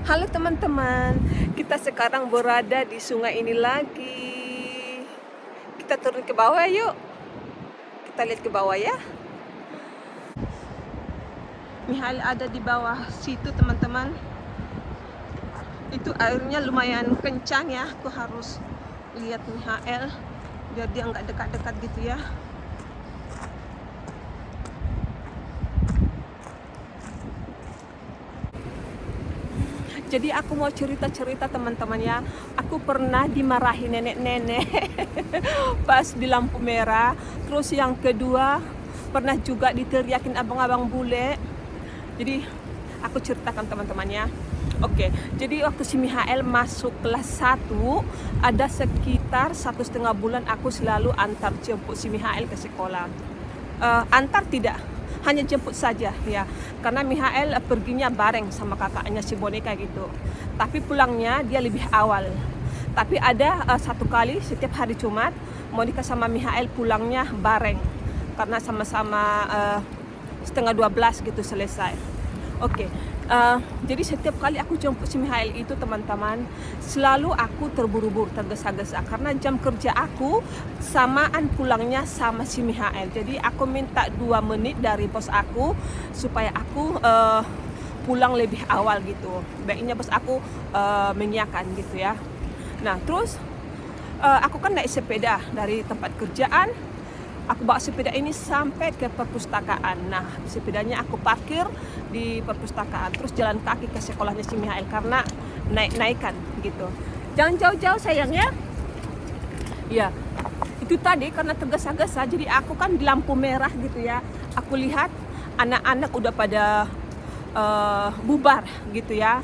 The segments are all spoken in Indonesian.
Halo teman-teman, kita sekarang berada di sungai ini lagi. Kita turun ke bawah yuk. Kita lihat ke bawah ya. Mihail ada di bawah situ teman-teman. Itu airnya lumayan kencang ya. Aku harus lihat Mihail biar dia nggak dekat-dekat gitu ya. Jadi aku mau cerita-cerita teman-teman ya. Aku pernah dimarahi nenek-nenek pas di lampu merah. Terus yang kedua pernah juga diteriakin abang-abang bule. Jadi aku ceritakan teman-teman ya. Oke, jadi waktu si Mihail masuk kelas 1, ada sekitar 1,5 bulan aku selalu antar jemput si Mihail ke sekolah. Antar tidak, hanya jemput saja ya, karena Mihail perginya bareng sama kakaknya si boneka gitu, tapi pulangnya dia lebih awal. Tapi ada satu kali setiap hari Jumat Monica sama Mihail pulangnya bareng karena sama-sama 11:30 gitu selesai. Oke, jadi setiap kali aku jemput si Mihail itu teman-teman, selalu aku terburu-buru, tergesa-gesa karena jam kerja aku samaan pulangnya sama si Mihail. Jadi aku minta 2 menit dari bos aku supaya aku pulang lebih awal gitu. Baiknya bos aku mengiyakan gitu ya. Nah terus aku kan naik sepeda dari tempat kerjaan. Aku bawa sepeda ini sampai ke perpustakaan. Nah, sepedanya aku parkir di perpustakaan. Terus jalan kaki ke sekolahnya si Mihail karena naik-naikan gitu. Jangan jauh-jauh sayang ya. Ya, itu tadi karena tergesa-gesa. Jadi aku kan di lampu merah gitu ya. Aku lihat anak-anak udah pada bubar gitu ya.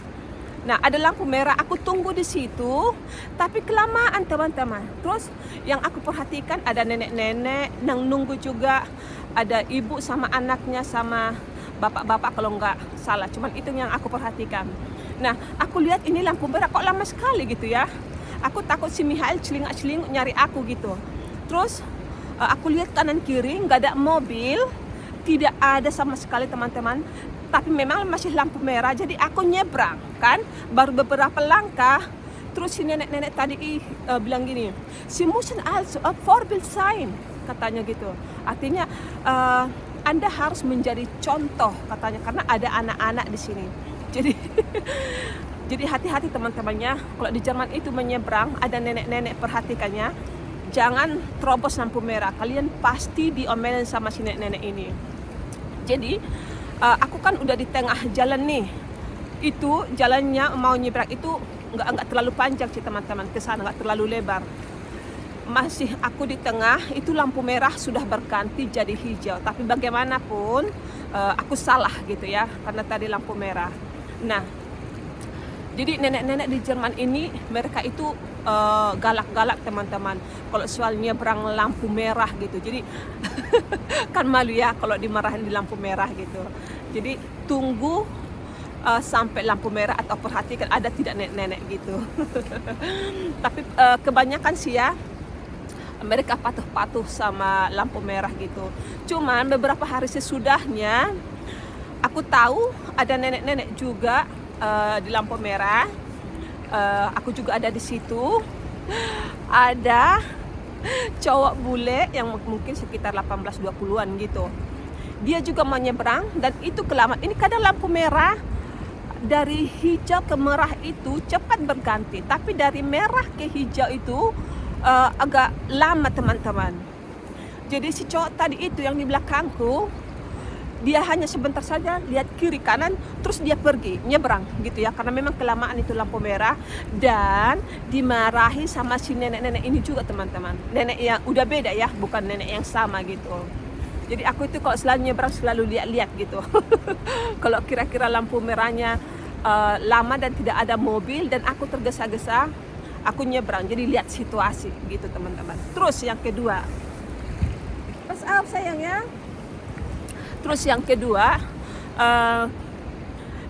Nah, ada lampu merah, aku tunggu di situ, tapi kelamaan teman-teman. Terus yang aku perhatikan ada nenek-nenek yang nunggu juga, ada ibu sama anaknya sama bapak-bapak kalau nggak salah. Cuman itu yang aku perhatikan. Nah, aku lihat ini lampu merah kok lama sekali gitu ya. Aku takut si Mihail celingak-celinguk nyari aku gitu. Terus aku lihat kanan kiri nggak ada mobil, tidak ada sama sekali teman-teman. Tapi memang masih lampu merah, jadi aku nyebrang kan, baru beberapa langkah. Terus si nenek-nenek tadi bilang gini, "Si müssen also a Vorbild sein," katanya gitu. Artinya Anda harus menjadi contoh katanya, karena ada anak-anak di sini. Jadi jadi hati-hati teman-temannya, kalau di Jerman itu menyeberang ada nenek-nenek, perhatikannya, jangan terobos lampu merah. Kalian pasti diomelin sama si nenek-nenek ini. Jadi aku kan udah di tengah jalan nih. Itu jalannya mau nyebrang itu nggak terlalu panjang sih teman-teman, ke sana nggak terlalu lebar. Masih aku di tengah, itu lampu merah sudah berganti jadi hijau. Tapi bagaimanapun aku salah gitu ya, karena tadi lampu merah. Nah, jadi nenek-nenek di Jerman ini mereka itu galak-galak teman-teman. Kalau soal nyebrang lampu merah gitu. Jadi kan malu ya kalau dimarahin di lampu merah gitu. Jadi tunggu sampai lampu merah atau perhatikan ada tidak nenek-nenek gitu. Tapi kebanyakan sih ya mereka patuh-patuh sama lampu merah gitu. Cuman beberapa hari sesudahnya aku tahu ada nenek-nenek juga di lampu merah. Aku juga ada di situ. Ada cowok bule yang mungkin sekitar 18-20-an gitu. Dia juga mau nyebrang dan itu kelamaan. Ini kadang lampu merah dari hijau ke merah itu cepat berganti, tapi dari merah ke hijau itu agak lama teman-teman. Jadi si cowok tadi itu yang di belakangku, dia hanya sebentar saja lihat kiri kanan terus dia pergi nyebrang gitu ya, karena memang kelamaan itu lampu merah. Dan dimarahi sama si nenek-nenek ini juga teman-teman, nenek yang udah beda ya, bukan nenek yang sama gitu. Jadi aku itu kalau selalu nyebrang selalu lihat-lihat gitu. Kalau kira-kira lampu merahnya lama dan tidak ada mobil dan aku tergesa-gesa, aku nyebrang, jadi lihat situasi gitu teman-teman. Terus yang kedua, pas sayang ya. Terus yang kedua,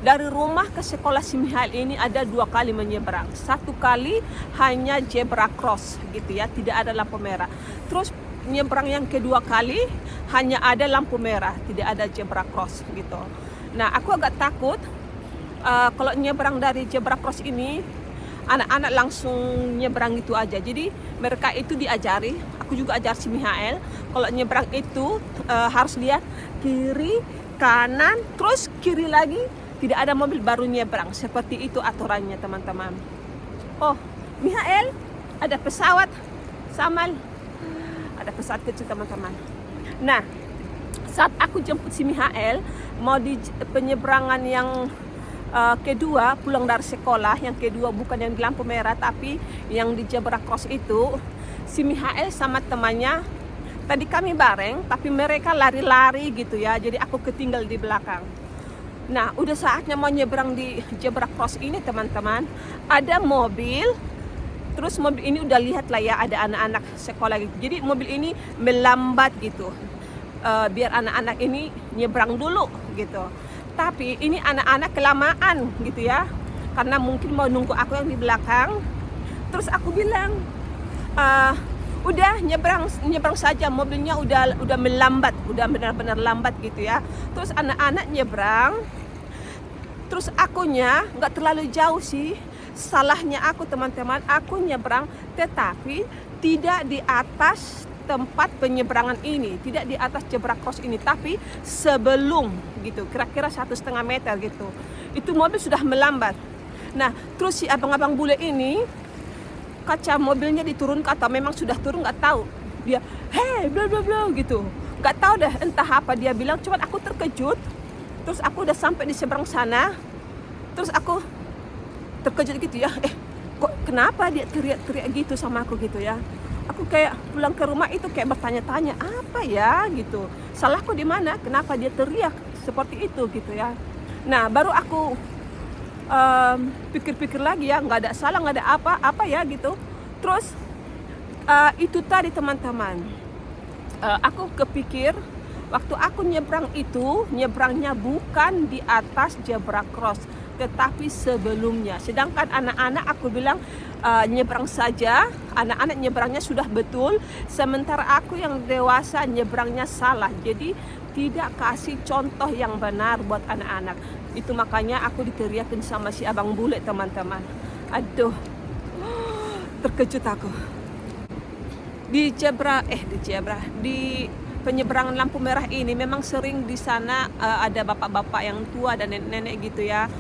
dari rumah ke sekolah si Mihail ini ada 2 kali menyeberang. 1 kali hanya zebra cross gitu ya, tidak ada lampu merah. Terus nyebrang yang kedua kali hanya ada lampu merah, tidak ada zebra cross gitu. Nah aku agak takut kalau nyebrang dari zebra cross ini, anak-anak langsung nyebrang gitu aja. Jadi mereka itu diajari, aku juga ajar si Mihael, kalau nyebrang itu harus lihat kiri, kanan, terus kiri lagi, tidak ada mobil baru nyebrang. Seperti itu aturannya teman-teman. Oh, Mihael, ada pesawat, Samal, ada pesawat kecil teman-teman. Nah, saat aku jemput si Mihael, mau di penyeberangan yang kedua, pulang dari sekolah, yang kedua bukan yang di lampu merah tapi yang di zebra cross itu, si Mihael sama temannya, tadi kami bareng tapi mereka lari-lari gitu ya, jadi aku ketinggal di belakang. Nah, udah saatnya mau nyebrang di zebra cross ini teman-teman, ada mobil, terus mobil ini udah lihat lah ya ada anak-anak sekolah gitu, jadi mobil ini melambat gitu, biar anak-anak ini nyebrang dulu gitu. Tapi ini anak-anak kelamaan gitu ya, karena mungkin mau nunggu aku yang di belakang. Terus aku bilang, udah nyebrang saja, mobilnya udah melambat, udah benar-benar lambat gitu ya. Terus anak-anak nyebrang, terus akunya nggak terlalu jauh sih. Salahnya aku teman-teman, aku nyebrang tetapi tidak di atas tempat penyeberangan ini, tidak di atas zebra cross ini, tapi sebelum gitu, kira-kira 1,5 meter gitu, itu mobil sudah melambat. Nah, terus si abang-abang bule ini kaca mobilnya diturunkan atau memang sudah turun nggak tahu, dia hei bla bla bla gitu, nggak tahu dah entah apa dia bilang, cuman aku terkejut. Terus aku udah sampai di seberang sana, terus aku terkejut gitu ya, kok kenapa dia teriak-teriak gitu sama aku gitu ya. Aku kayak pulang ke rumah itu kayak bertanya-tanya, apa ya gitu, salahku di mana, kenapa dia teriak seperti itu gitu ya. Nah, baru aku pikir-pikir lagi ya, nggak ada salah, nggak ada apa ya gitu. Terus itu tadi teman-teman, aku kepikir waktu aku nyebrang itu, nyebrangnya bukan di atas zebra cross tetapi sebelumnya. Sedangkan anak-anak aku bilang nyebrang saja, anak-anak nyebrangnya sudah betul, sementara aku yang dewasa nyebrangnya salah. Jadi tidak kasih contoh yang benar buat anak-anak. Itu makanya aku diteriakin sama si abang bule teman-teman. Aduh, terkejut aku. Di penyeberangan lampu merah ini memang sering di sana ada bapak-bapak yang tua dan nenek-nenek gitu ya.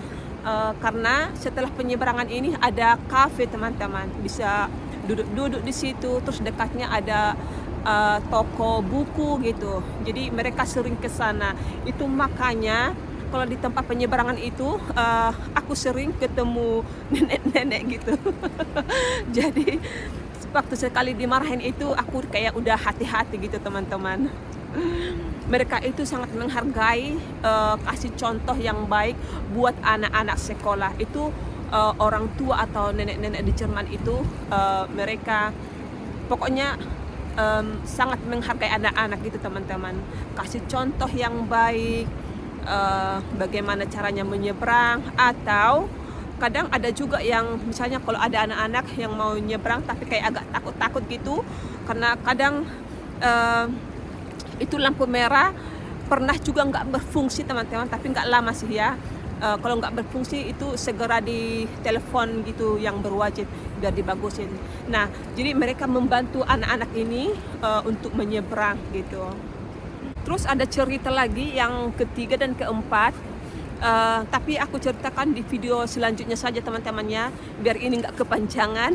Karena setelah penyeberangan ini ada kafe teman-teman, bisa duduk-duduk di situ, terus dekatnya ada toko buku gitu, jadi mereka sering ke sana. Itu makanya kalau di tempat penyeberangan itu aku sering ketemu nenek-nenek gitu. Jadi waktu sekali dimarahin itu aku kayak udah hati-hati gitu teman-teman. Mereka itu sangat menghargai, kasih contoh yang baik buat anak-anak sekolah. Itu orang tua atau nenek-nenek di Jerman itu mereka pokoknya sangat menghargai anak-anak gitu teman-teman. Kasih contoh yang baik, bagaimana caranya menyeberang, atau kadang ada juga yang misalnya kalau ada anak-anak yang mau nyebrang tapi kayak agak takut-takut gitu, karena kadang itu lampu merah pernah juga nggak berfungsi teman-teman, tapi nggak lama sih ya. Kalau nggak berfungsi itu segera di telepon gitu yang berwajib biar dibagusin. Nah, jadi mereka membantu anak-anak ini untuk menyeberang gitu. Terus ada cerita lagi yang ketiga dan keempat, tapi aku ceritakan di video selanjutnya saja teman-temannya, biar ini nggak kepanjangan.